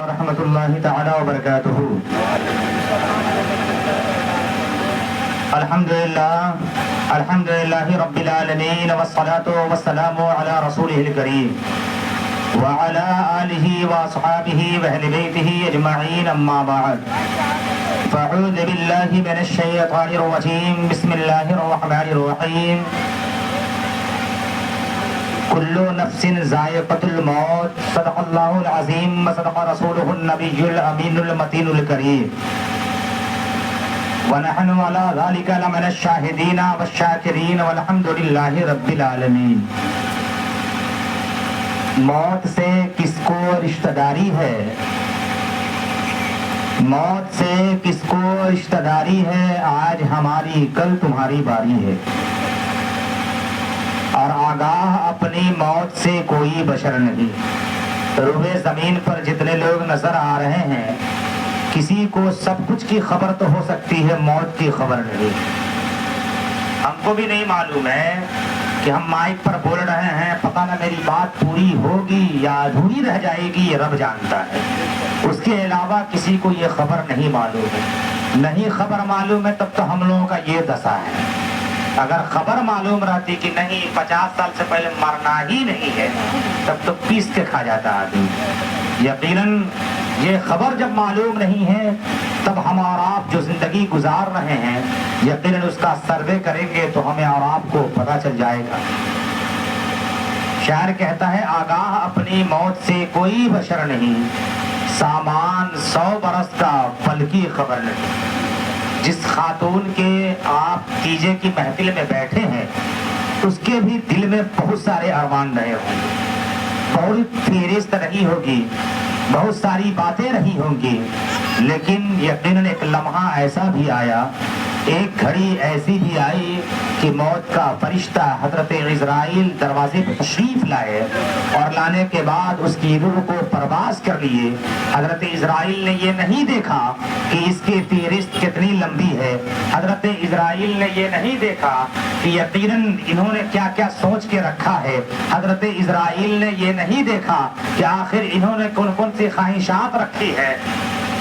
ورحمۃ اللہ تعالی وبرکاتہ. الحمدللہ رب العالمین والصلاة والسلام علی رسولہ الکریم وعلی آلہ واصحابہ واہل بیتہ اجمعین اما بعد فاعوذ باللہ من الشیطان الرجیم بسم اللہ الرحمن الرحیم. کل نفس ذائقۃ الموت صدق اللہ العظیم وصدق رسولہ النبی الامین المتین الکریم ونحن علی ذلک لمن الشاہدین والشاکرین والحمد للہ رب العالمین. موت سے کس کو رشتہ داری ہے؟ موت سے کس کو رشتہ داری ہے؟ آج ہماری کل تمہاری باری ہے. اور آگاہ اپنی موت سے کوئی بشر نہیں. روئے زمین پر جتنے لوگ نظر آ رہے ہیں کسی کو سب کچھ کی خبر تو ہو سکتی ہے، موت کی خبر نہیں. ہم کو بھی نہیں معلوم ہے کہ ہم مائک پر بول رہے ہیں، پتہ نہ میری بات پوری ہوگی یا ادھوری رہ جائے گی، یہ رب جانتا ہے. اس کے علاوہ کسی کو یہ خبر نہیں معلوم ہے. نہیں خبر معلوم ہے تب تو ہم لوگوں کا یہ دشا ہے. اگر خبر معلوم رہتی کہ نہیں 50 سال سے پہلے مرنا ہی نہیں ہے تب تو پیس کے کھا جاتا آدمی. یقیناً یہ خبر جب معلوم نہیں ہے تب ہم اور آپ جو زندگی گزار رہے ہیں یقیناً اس کا سروے کریں گے تو ہمیں اور آپ کو پتہ چل جائے گا. شاعر کہتا ہے آگاہ اپنی موت سے کوئی بشر نہیں، سامان 100 برس کا پل کی خبر نہیں. جس خاتون کے آپ تیجے کی محفل میں بیٹھے ہیں اس کے بھی دل میں بہت سارے ارمان رہے ہوں گے، بہت فہرست رہی ہوگی، بہت ساری باتیں رہی ہوں گی، لیکن یقیناً ایک لمحہ ایسا بھی آیا، ایک گھڑی ایسی بھی آئی کہ موت کا فرشتہ حضرت عزرائیل دروازے پہ تشریف لائے اور لانے کے بعد اس کی روح کو پرواز کر لیے. حضرت عزرائیل نے یہ نہیں دیکھا کہ اس کی فہرست کتنی لمبی ہے. حضرت عزرائیل نے یہ نہیں دیکھا کہ یقیناً انہوں نے کیا کیا سوچ کے رکھا ہے. حضرت عزرائیل نے یہ نہیں دیکھا کہ آخر انہوں نے کون کون سی خواہشات رکھی ہے.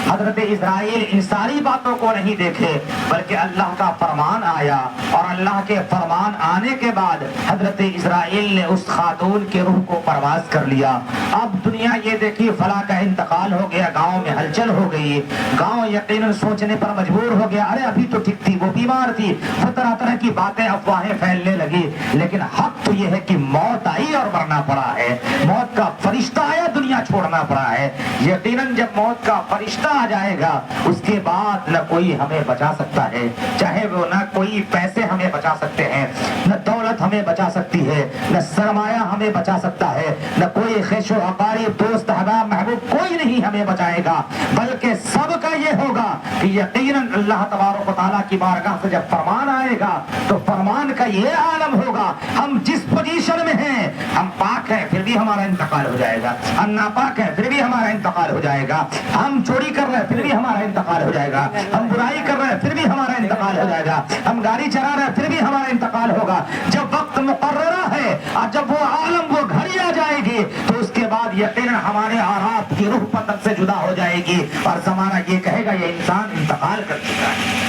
حضرت عزرائیل ان ساری باتوں کو نہیں دیکھے بلکہ اللہ کا فرمان آیا اور اللہ کے فرمان آنے کے بعد حضرت عزرائیل نے اس خاتون کے روح کو پرواز کر لیا. اب دنیا یہ دیکھی فلاں کا انتقال ہو گیا، گاؤں میں ہلچل ہو گئی، گاؤں یقیناً سوچنے پر مجبور ہو گیا ارے ابھی تو ٹھیک تھی، وہ بیمار تھی، وہ طرح طرح کی باتیں افواہیں پھیلنے لگی. لیکن حق تو یہ ہے کہ موت آئی اور مرنا پڑا ہے، موت کا فرشتہ آیا، دنیا چھوڑنا پڑا ہے. یقیناً جب موت کا فرشتہ آ جائے گا اس کے بعد نہ کوئی ہمیں بچا سکتا ہے، چاہے وہ نہ کوئی پیسے ہمیں بچا سکتے ہیں، نہ دولت ہمیں بچا سکتی ہے، نہ سرمایہ ہمیں بچا سکتا ہے، نہ کوئی خیش و اقارب دوست احباب محبوب کوئی نہیں ہمیں بچائے گا. بلکہ سب کا یہ ہوگا کہ یقیناً اللہ تبارک و تعالیٰ کی بارگاہ سے جب فرمان آئے گا تو فرمان کا یہ عالم ہوگا ہم جس پوزیشن میں ہیں، ہم پاک ہیں پھر بھی ہمارا انتقال ہو جائے گا، ہم ناپاک ہیں پھر بھی ہمارا انتقال ہو جائے گا، ہم چوری کر رہے ہیں پھر بھی ہمارا انتقال ہو جائے گا، ہم برائی کر رہے ہیں پھر بھی ہمارا انتقال ہو جائے گا، ہم گاڑی چلا رہے ہیں پھر بھی ہمارا انتقال ہوگا. جب وقت مقررہ ہے اور جب وہ عالم وہ گھڑی آ جائے گی تو اس کے بعد یقیناً ہمارے اور آپ کی روح بدن سے جدا ہو جائے گی اور زمانہ یہ کہے گا یہ انسان انتقال کر چکا ہے.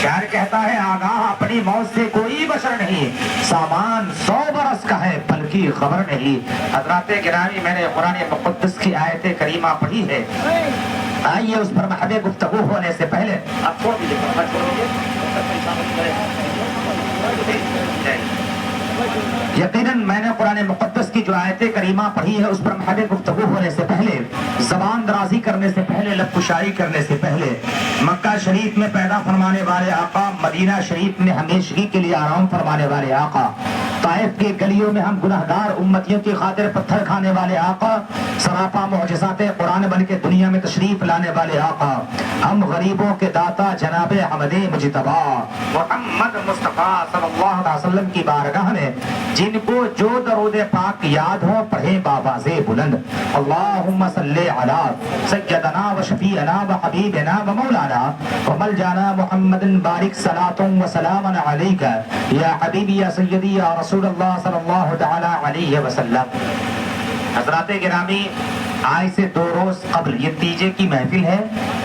شاعر کہتا ہے آگاہ اپنی موت سے کوئی بشر نہیں، سامان 100 برس کا ہے پل کی خبر نہیں. حضرات گرامی میں نے قرآن مقدس کی آیت کریمہ پڑھی ہے، آئیے اس پر محب گفتگو ہونے سے پہلے آپ چھوڑ دیجیے. یقیناً میں نے قرآن مقدس کی جو آیت کریمہ پڑھی ہے اس پر محب گفتگو ہونے سے پہلے، زبان درازی کرنے سے پہلے، لب کشائی کرنے سے پہلے، مکہ شریف میں پیدا فرمانے والے آقا، مدینہ شریف میں ہمیشگی کے لیے آرام فرمانے والے آقا، طائف کے گلیوں میں ہم گناہگار امتیوں کی خاطر پتھر کھانے والے آقا، سراپا معجزات قرآن بن کے دنیا میں تشریف لانے والے آقا، ہم غریبوں کے داتا جناب احمد مجتبی محمد مصطفیٰ صلی اللہ علیہ وسلم کی بارگاہ میں جن کو جو درود پاک یاد ہو پڑھیں بآواز بلند اللہم صلی علی سیدنا و شفیعنا و حبیبنا و مولانا و ملجانا محمد بارک صلاۃ و سلام علیک یا حبیبی یا سیدی یا رسول اللہ صلی اللہ تعالی علیہ وسلم. حضرات گرامی آج سے 2 روز قبل، یہ تیجے کی محفل ہے،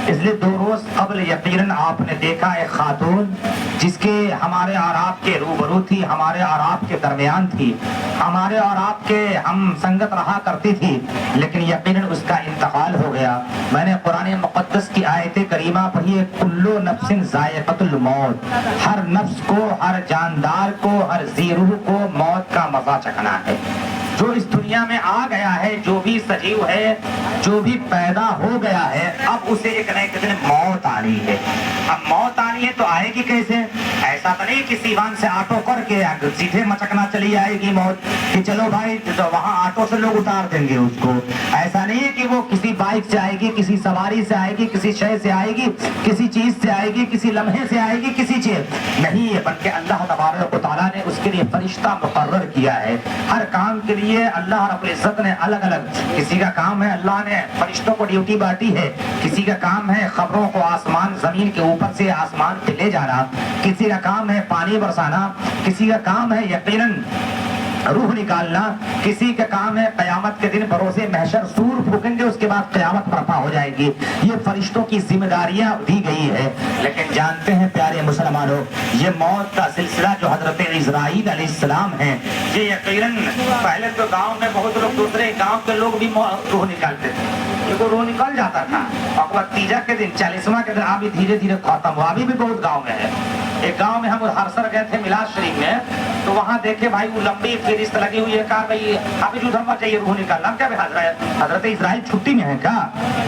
اس لیے 2 روز قبل یقیناً آپ نے دیکھا ایک خاتون جس کے ہمارے اور آپ کے روبرو تھی، ہمارے اور آپ کے درمیان تھی، ہمارے اور آپ کے ہم سنگت رہا کرتی تھی، لیکن یقیناً اس کا انتقال ہو گیا۔ میں نے قرآن مقدس کی آیت کریمہ پڑھی ہے، کلو نفس ذائقۃ الموت، ہر نفس کو، ہر جاندار کو، ہر ذی روح کو موت کا مزہ چکھنا ہے۔ جو اس دنیا میں آ گیا ہے، جو بھی سجیو ہے، جو بھی پیدا ہو گیا ہے، اب اسے ایک نہ ایک دن موت آنی ہے۔ اب موت آنی ہے تو آئے گی کیسے؟ ایسا تو نہیں کہ سیوان سے آٹو کر کے سیدھے مچکنا چلی آئے گی موت کہ چلو بھائی تو وہاں آٹو سے لوگ اتار دیں گے اس کو۔ ایسا نہیں ہے کہ وہ کسی بائک سے آئے گی، کسی سواری سے آئے گی، کسی شے سے آئے گی، کسی چیز سے آئے گی، کسی لمحے سے آئے گی، کسی چیز نہیں ہے، بلکہ اللہ تبارک و تعالیٰ نے اس کے لیے فرشتہ مقرر کیا ہے۔ ہر کام کے لیے اللہ رب العزت نے الگ الگ، کسی کا کام ہے اللہ نے فرشتوں کو ڈیوٹی بانٹی ہے، کسی کا کام ہے خبروں کو آسمان زمین کے اوپر سے آسمان پہ لے جانا، کسی کا کام ہے پانی برسانا، کسی کا کام ہے یقیناً روح نکالنا، کسی کا کام ہے قیامت کے دن بروزے محشر سور پھونکیں گے، اس کے بعد قیامت برپا ہو جائے گی۔ یہ فرشتوں کی ذمہ داریاں دی گئی ہے۔ لیکن جانتے ہیں پیارے مسلمانوں، یہ موت کا سلسلہ جو حضرت عزرائیل علیہ السلام ہیں، یہ یقیناً پہلے تو گاؤں میں بہت لوگ، دوسرے گاؤں کے لوگ بھی روح نکالتے تھے، یہ روح نکل جاتا تھا، اور بعد تیجا کے دن 40واں کے دن ابھی دھیرے دھیرے ختم ہوا۔ ابھی بھی بہت گاؤں میں ہے۔ ایک گاؤں میں ہم ہرسر گئے تھے میلاد شریف میں، تو وہاں دیکھے بھائی وہ لمبی فہرست لگی ہوئی ہے، کہا بھائی ابھی جو دھرما چاہیے روح نکالنا۔ ہم کیا حضرت اسرائیل چھٹی میں ہے کیا؟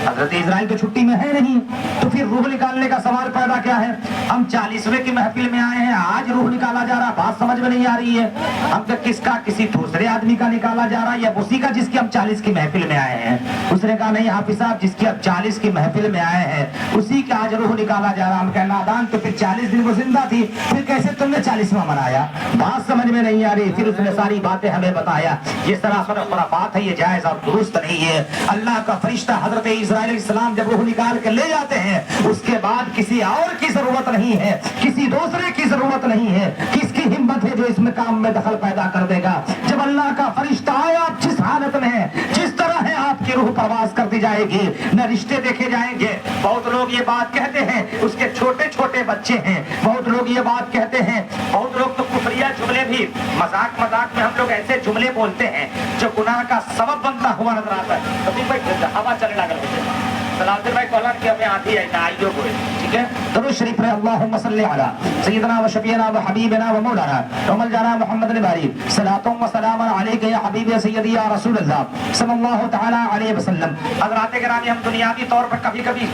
حضرت اسرائیل تو چھٹی میں ہے نہیں، تو پھر روح نکالنے کا سوال پیدا کیا ہے؟ ہم 40ویں کی محفل میں آئے ہیں، آج روح نکالا جا رہا، بات سمجھ میں نہیں آ رہی ہے۔ ہم تو کس کا، کسی دوسرے آدمی کا نکالا جا رہا ہے یا اسی کا جس کی ہم 40 کی محفل میں آئے ہیں؟ اس نے کہا نہیں حافظ صاحب، جس کی اب 40 کی محفل میں آئے ہیں اسی کا آج روح نکالا جا رہا۔ ہم کہنا نادان، تو پھر 40 دن وہ زندہ تھی، پھر کیسے تم نے 40واں منایا؟ بات سمجھ میں نہیں آ رہی۔ پھر اس نے ساری باتیں ہمیں بتایا، یہ سراسر خرافات ہے، یہ جائز اور درست نہیں ہے۔ اللہ کا فرشتہ حضرت اسرائیل علیہ السلام جب روح نکال کے لے جاتے ہیں، اس کے بعد کسی اور کی ضرورت نہیں ہے، کسی دوسرے کی ضرورت نہیں ہے۔ کس کی ہمت ہے جو اس میں کام میں دخل پیدا کر دے گا؟ جب اللہ کا فرشتہ آیا، جس حالت میں ہے، جس طرح ہے، آپ کی روح پرواز کرتی جائے گی، نہ رشتے دیکھے جائیں گے۔ بہت لوگ یہ بات کہتے ہیں، اس کے چھوٹے چھوٹے بچے ہیں، بہت لوگ یہ بات کہتے ہیں، بہت لوگ تو کفریہ جملے بھی مذاق میں ہم لوگ ایسے جملے بولتے ہیں جو گناہ کا سبب بنتا ہوا نظر آتا ہے۔ کبھی بھائی ہوا چلنے لگا سلامت بھائی کہا کہ ہمیں آتی ہے آئیو کو، ٹھیک ہے؟ درود شریف ہے، اللہم صلی علی سیدنا و شفیعنا و حبیبنا و مولانا و مولانا محمد نبی صلاۃ و سلام علیک یا حبیب سیدی یا رسول اللہ صلی اللہ تعالی علیہ وسلم۔ حضرات گرامی، ہم دنیاوی طور پر کبھی کبھی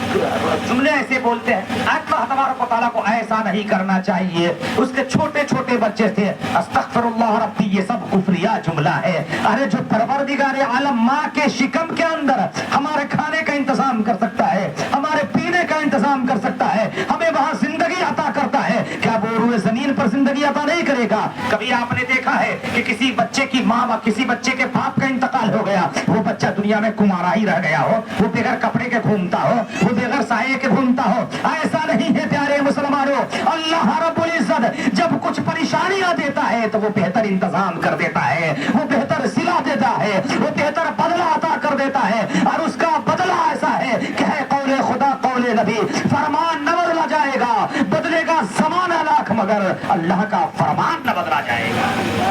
جملے ایسے بولتے ہیں، اللہ تبارک و تعالیٰ کو ایسا نہیں کرنا چاہیے۔ اس کے چھوٹے چھوٹے بچے تھے، استغفر اللہ ربی، یہ سب کفریہ جملہ ہے۔ ارے جو پروردگار عالم ماں کے شکم کے اندر ہمارے کھانے کا انتظام کر سکتا ہے، ہمارے پینے کا انتظام کر سکتا ہے، ہمیں وہاں زندگی عطا کرتا ہے، کیا وہ روئے زمین پر زندگی عطا نہیں کرے گا؟ کبھی آپ نے دیکھا ہے کہ کسی بچے کی ماں و کسی بچے کے باپ کا انتقال ہو گیا، وہ بچہ دنیا میں کمارا ہی رہ گیا ہو، وہ بغیر کپڑے کے گھومتا ہو، وہ بغیر سائے کے گھومتا ہو؟ ایسا نہیں ہے پیارے مسلمانوں۔ اللہ رب العزت جب کچھ پریشانیاں دیتا ہے تو وہ بہتر انتظام کر دیتا ہے، وہ بہتر صلہ دیتا ہے، وہ بہتر بدلہ عطا کر دیتا ہے، اور اس کا بدلہ ایسا ہے کہ ہے قول خدا قول نبی، فرمان نہ بدلا جائے گا، بدلے گا زمانہ لاکھ مگر اللہ کا فرمان نہ بدلا جائے گا۔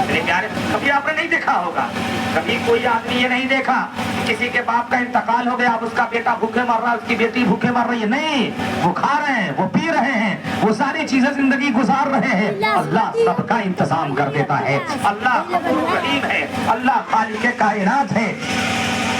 میرے پیارے، کبھی آپ نے نہیں دیکھا ہوگا، کبھی کوئی آدمی یہ نہیں دیکھا کسی کے باپ کا انتقال ہو گیا، اب اس کا بیٹا بھوکے مر رہا ہے، اس کی بیٹی بھوکے مر رہی ہے، نہیں، وہ کھا رہے ہیں، وہ پی رہے ہیں، وہ ساری چیزیں زندگی گزار رہے ہیں۔ اللہ سب کا انتظام کر دیتا ہے، اللہ غفور رحیم ہے، اللہ خالق کائنات ہے۔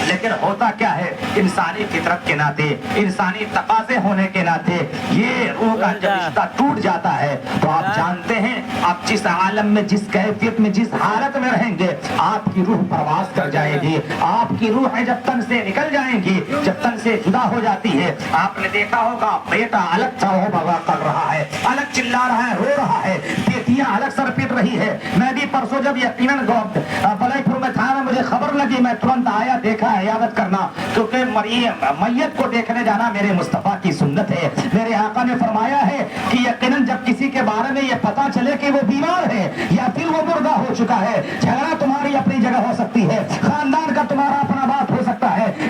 لیکن ہوتا کیا ہے، انسانی فطرت کے ناطے، انسانی تقاضے ہونے کے ناطے یہ روح کا جب رشتہ ٹوٹ جاتا ہے تو آپ جانتے ہیں آپ جس عالم میں، جس کیفیت میں، جس حالت میں رہیں گے، آپ کی روح پرواز کر جائے گی۔ آپ کی روح جب تن سے نکل جائیں گی، جب تن سے جدا ہو جاتی ہے، آپ نے دیکھا ہوگا بیٹا الگ چاہو بابا کر رہا ہے، الگ چلا رہا ہے، رو رہا ہے، بیٹیاں الگ سر پیٹ رہی ہے۔ میں بھی پرسوں جب یقیناً بلائی پور میں تھا نا، مجھے خبر لگی، میں ترنت آیا، دیکھا عیادت کرنا، کیونکہ میت کو دیکھنے جانا میرے مصطفیٰ کی سنت ہے۔ میرے آقا نے فرمایا ہے کہ یقیناً جب کسی کے بارے میں یہ پتا چلے کہ وہ بیمار ہے یا پھر وہ مردہ ہو چکا ہے، جھگڑا تمہاری اپنی جگہ ہو سکتی ہے، خاندان کا تمہارا اپنا بات ہو سکتا ہے،